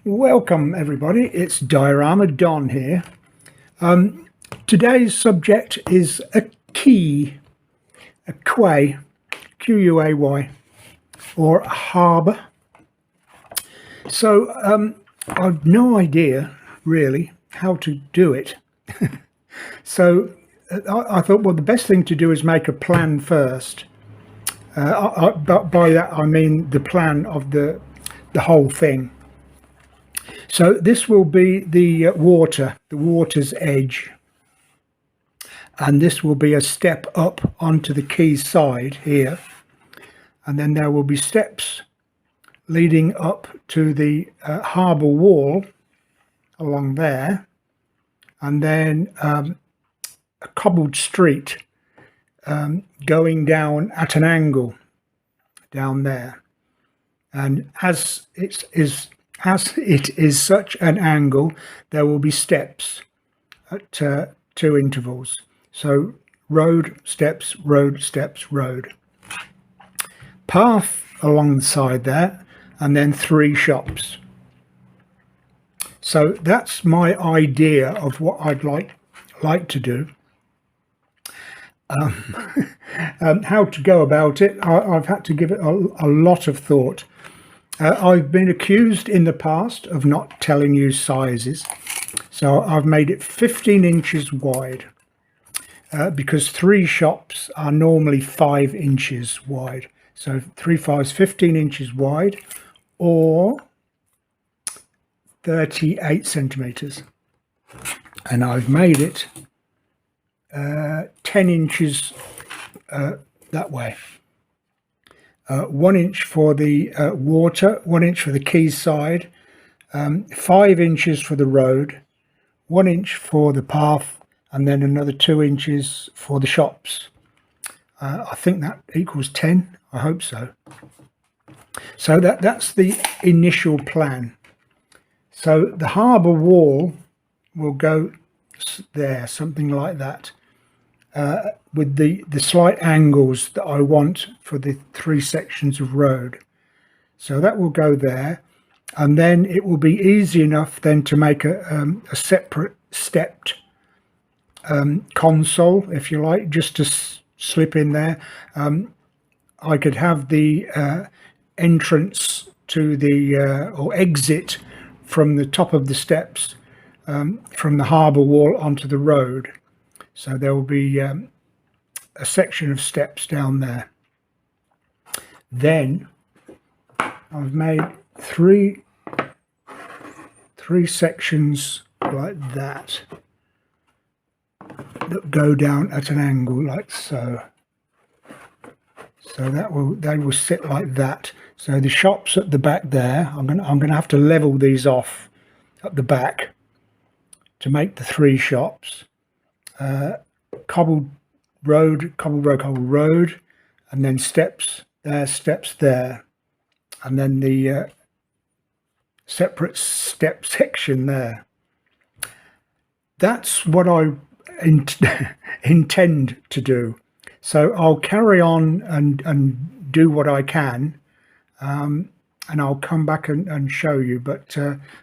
Welcome everybody, it's Diorama Don here. Today's subject is a quay, Q-U-A-Y, or a harbour. So I've no idea really how to do it. So I thought, well, the best thing to do is make a plan first. But by that I mean the plan of the whole thing. So this will be the water's edge, and this will be a step up onto the quay side here, and then there will be steps leading up to the harbour wall along there, and then a cobbled street going down at an angle down there, and as it is such an angle, there will be steps at two intervals. So road, steps, road, steps, road. Path along the side there, and then 3 shops. So that's my idea of what I'd like to do. How to go about it, I've had to give it a lot of thought. I've been accused in the past of not telling you sizes, so I've made it 15 inches wide, because 3 shops are normally 5 inches wide. So 3 5s 15 inches wide, or 38 centimetres, and I've made it 10 inches that way. 1 inch for the water, 1 inch for the quay side, 5 inches for the road, 1 inch for the path, and then another 2 inches for the shops. I think that equals 10. I hope so. So that's the initial plan. So the harbour wall will go there, something like that. With the slight angles that I want for the 3 sections of road. So that will go there, and then it will be easy enough then to make a separate stepped console, if you like, just to slip in there. I could have the entrance to the or exit from the top of the steps from the harbour wall onto the road. So there will be a section of steps down there. Then I've made three sections like that go down at an angle like so. So they will sit like that. So the shops at the back there, I'm going to have to level these off at the back to make the 3 shops. Cobbled road, and then steps there, and then the separate step section there. That's what I intend to do. So I'll carry on and do what I can, and I'll come back and show you. But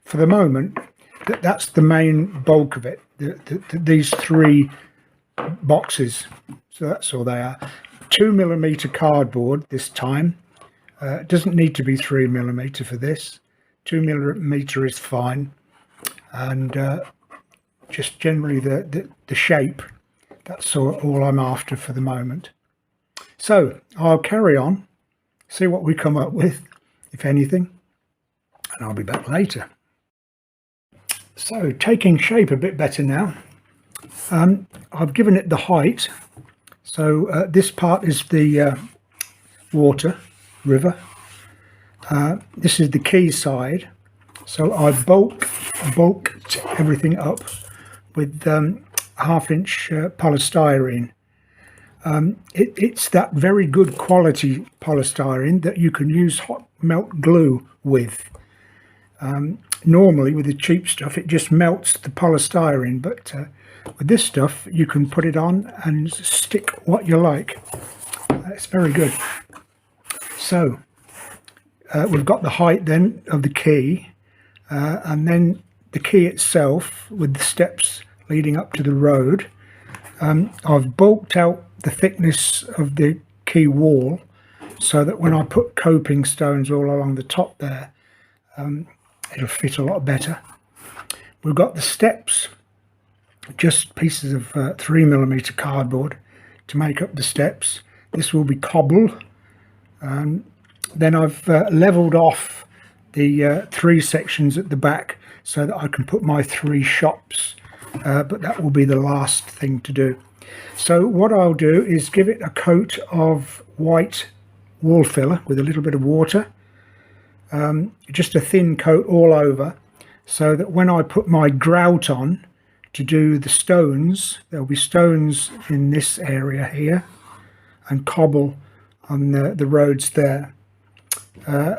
for the moment, that's the main bulk of it. These 3 boxes. So that's all they are. 2mm cardboard this time. It doesn't need to be 3mm for this. 2mm is fine, and just generally the shape. That's all I'm after for the moment. So I'll carry on, see what we come up with, if anything, and I'll be back later. So taking shape a bit better now. I've given it the height. So this part is the river. This is the quay side. So I bulked everything up with 1/2 inch polystyrene. It's that very good quality polystyrene that you can use hot melt glue with. Normally with the cheap stuff it just melts the polystyrene, but with this stuff you can put it on and stick what you like. It's very good. So we've got the height then of the quay, and then the quay itself with the steps leading up to the road. I've bulked out the thickness of the quay wall so that when I put coping stones all along the top there, it'll fit a lot better. We've got the steps, just pieces of 3mm cardboard to make up the steps. This will be cobbled. Then I've levelled off the 3 sections at the back so that I can put my 3 shops, but that will be the last thing to do. So what I'll do is give it a coat of white wall filler with a little bit of water, just a thin coat all over, so that when I put my grout on to do the stones, there'll be stones in this area here and cobble on the roads there,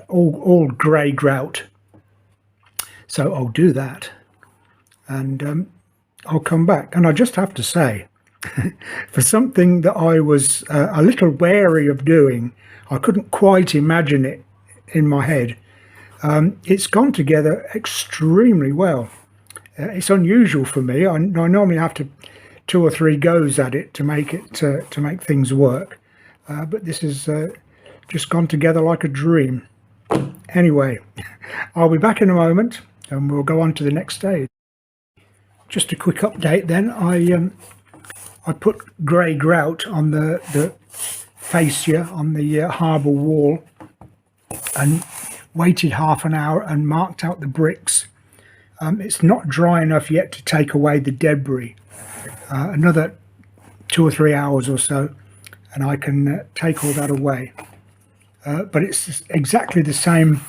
all grey grout. So I'll do that, and I'll come back. And I just have to say, for something that I was a little wary of doing, I couldn't quite imagine it in my head. It's gone together extremely well. It's unusual for me. I normally have to 2 or 3 goes at it to make things work, but this has just gone together like a dream. Anyway, I'll be back in a moment and we'll go on to the next stage. Just a quick update then. I put grey grout on the fascia on the harbour wall and waited half an hour and marked out the bricks. It's not dry enough yet to take away the debris. Another 2 or 3 hours or so and I can take all that away. But it's exactly the same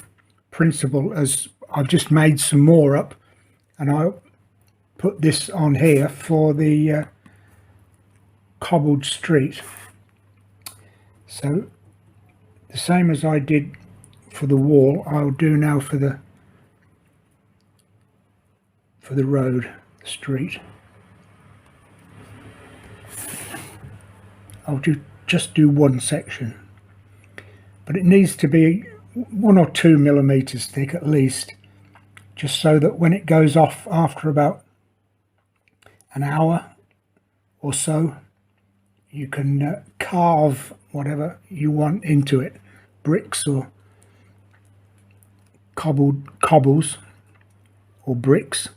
principle as I've just made some more up, and I'll put this on here for the cobbled street. So the same as I did for the wall, I'll do now for the road, the street. I'll just do 1 section, but it needs to be 1 or 2 millimeters thick at least, just so that when it goes off after about an hour or so, you can carve whatever you want into it, bricks or cobbles or bricks.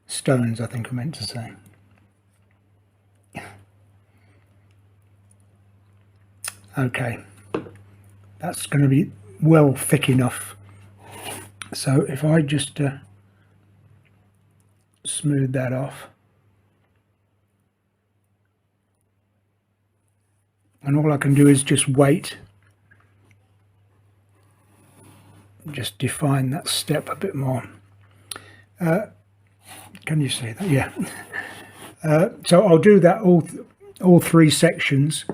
Stones, I think I meant to say. Okay, that's going to be well thick enough. So if I just smooth that off, and all I can do is just wait, just define that step a bit more. Can you see that? Yeah. So I'll do that all 3 sections,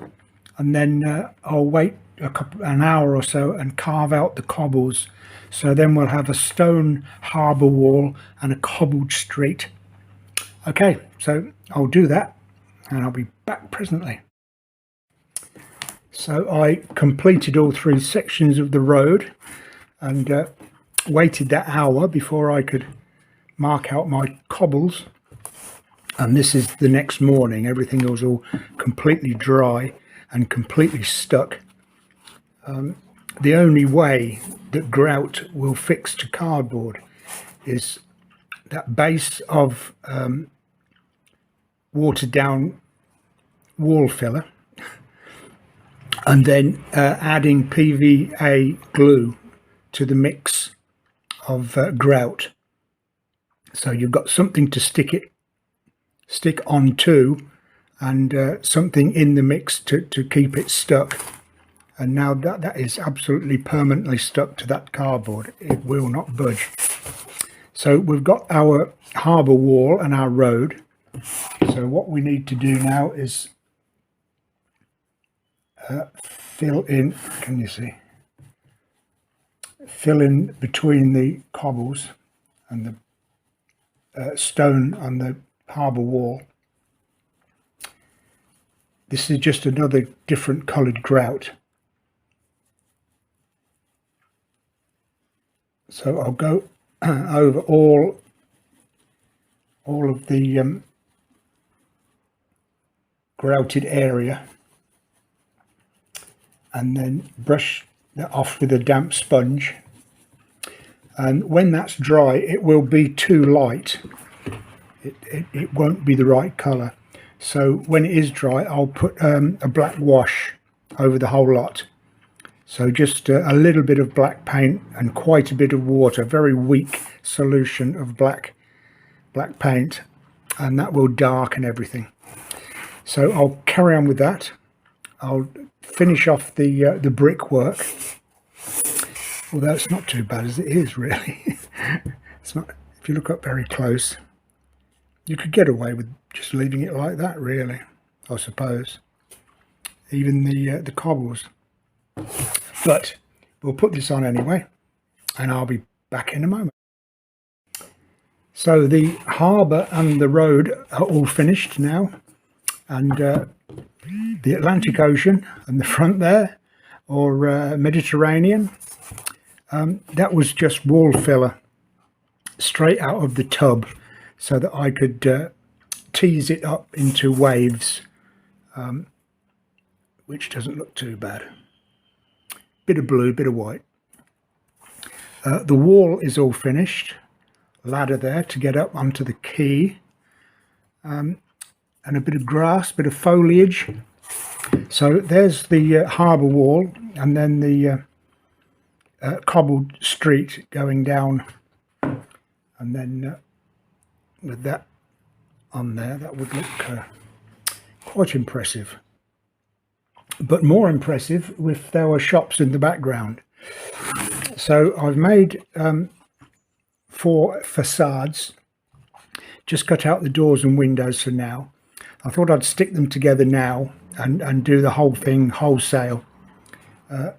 and then I'll wait an hour or so and carve out the cobbles. So then we'll have a stone harbour wall and a cobbled street. Okay, so I'll do that and I'll be back presently. So I completed all 3 sections of the road and waited that hour before I could mark out my cobbles. And this is the next morning. Everything was all completely dry and completely stuck. The only way that grout will fix to cardboard is that base of watered down wall filler, and then adding PVA glue to the mix of grout. So you've got something to stick onto, and something in the mix to keep it stuck. And now that is absolutely permanently stuck to that cardboard. It will not budge. So we've got our harbour wall and our road. So what we need to do now is fill in, can you see? Fill in between the cobbles and the stone on the harbour wall. This is just another different coloured grout. So I'll go over all of the grouted area and then brush that off with a damp sponge. And when that's dry, it will be too light. It won't be the right colour. So when it is dry, I'll put a black wash over the whole lot. So just a little bit of black paint and quite a bit of water, very weak solution of black paint, and that will darken everything. So I'll carry on with that. I'll finish off the brickwork, although it's not too bad as it is, really. It's not. If you look up very close, you could get away with just leaving it like that, really, I suppose. Even the cobbles. But we'll put this on anyway, and I'll be back in a moment. So the harbour and the road are all finished now, and the Atlantic Ocean and the front there, or Mediterranean, that was just wall filler straight out of the tub, so that I could tease it up into waves, which doesn't look too bad. Bit of blue, bit of white. The wall is all finished. Ladder there to get up onto the quay, and a bit of grass, bit of foliage. So there's the harbour wall, and then the cobbled street going down, and then with that on there, that would look quite impressive. But more impressive if there were shops in the background. So I've made 4 facades, just cut out the doors and windows for now. I thought I'd stick them together now and do the whole thing wholesale.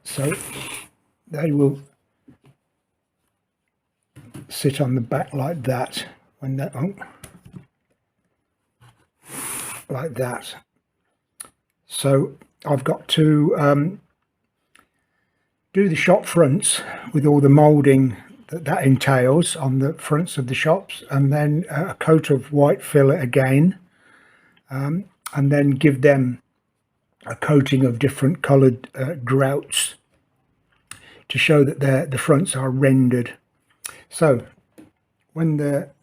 So they will sit on the back like that, when that, like that. So I've got to do the shop fronts with all the moulding that entails on the fronts of the shops, and then a coat of white filler again, and then give them a coating of different coloured grouts to show that the fronts are rendered. So when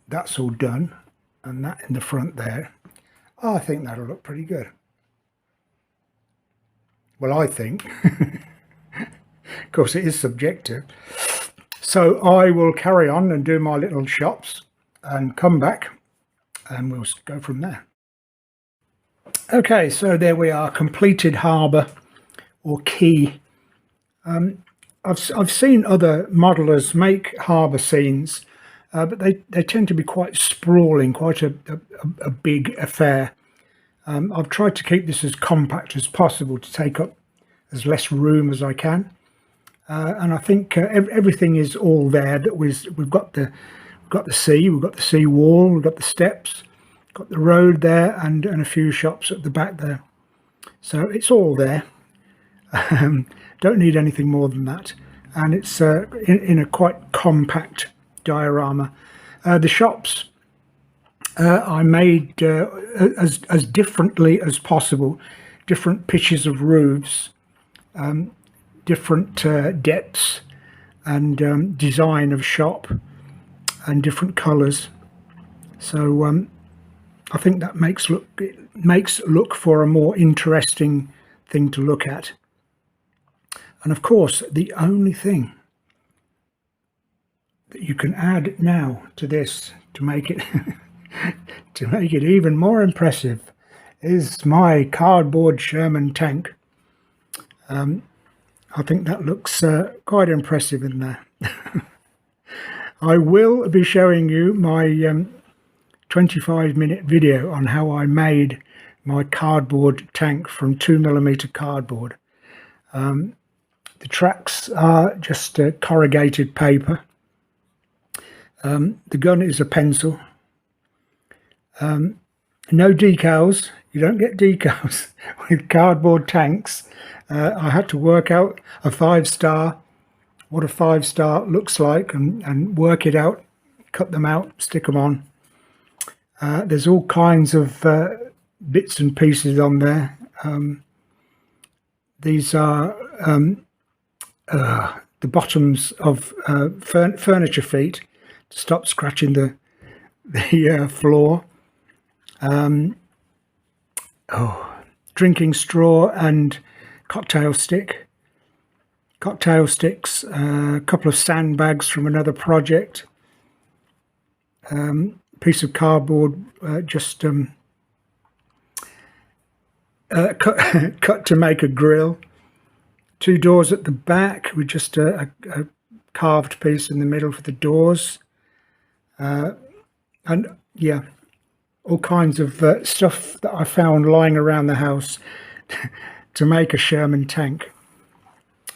that's all done, and that in the front there, I think that'll look pretty good. Well, I think. Of course, it is subjective. So I will carry on and do my little shops and come back, and we'll go from there. Okay, so there we are, completed harbour or quay. I've seen other modelers make harbour scenes, but they tend to be quite sprawling, quite a big affair. I've tried to keep this as compact as possible to take up as less room as I can, and I think everything is all there. That we've got the sea, we've got the sea wall, we've got the steps, got the road there, and a few shops at the back there. So it's all there. Don't need anything more than that, and it's in a quite compact diorama. The shops I made as differently as possible, different pitches of roofs, different depths and design of shop, and different colours. So I think that makes look for a more interesting thing to look at. And of course, the only thing that you can add now to this to make it to make it even more impressive is my cardboard Sherman tank. I think that looks quite impressive in there. I will be showing you my 25-minute video on how I made my cardboard tank from 2mm cardboard. The tracks are just corrugated paper. The gun is a pencil. No decals. You don't get decals with cardboard tanks. I had to work out a 5-star what a 5-star looks like, and work it out, cut them out, stick them on. There's all kinds of bits and pieces on there. These are the bottoms of furniture feet to stop scratching the floor. Drinking straw and cocktail sticks, a couple of sandbags from another project, piece of cardboard just cut to make a grill, 2 doors at the back with just a carved piece in the middle for the doors, and yeah, all kinds of stuff that I found lying around the house to make a Sherman tank.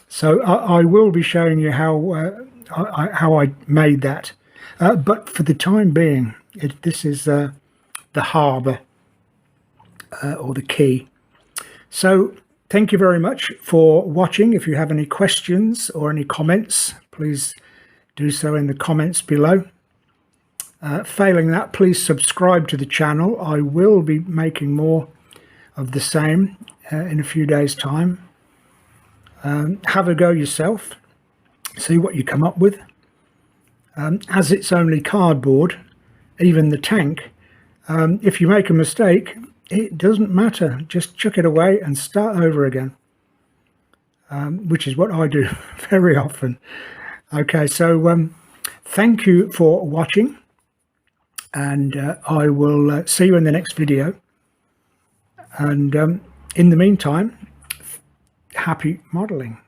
So I will be showing you how I made that, but for the time being, this is the harbour or the quay. So thank you very much for watching. If you have any questions or any comments, please do so in the comments below. Failing that, please subscribe to the channel. I will be making more of the same in a few days' time. Have a go yourself, see what you come up with. As it's only cardboard, even the tank, if you make a mistake, it doesn't matter. Just chuck it away and start over again, which is what I do very often. Okay, so thank you for watching, and I will see you in the next video. And in the meantime, happy modelling.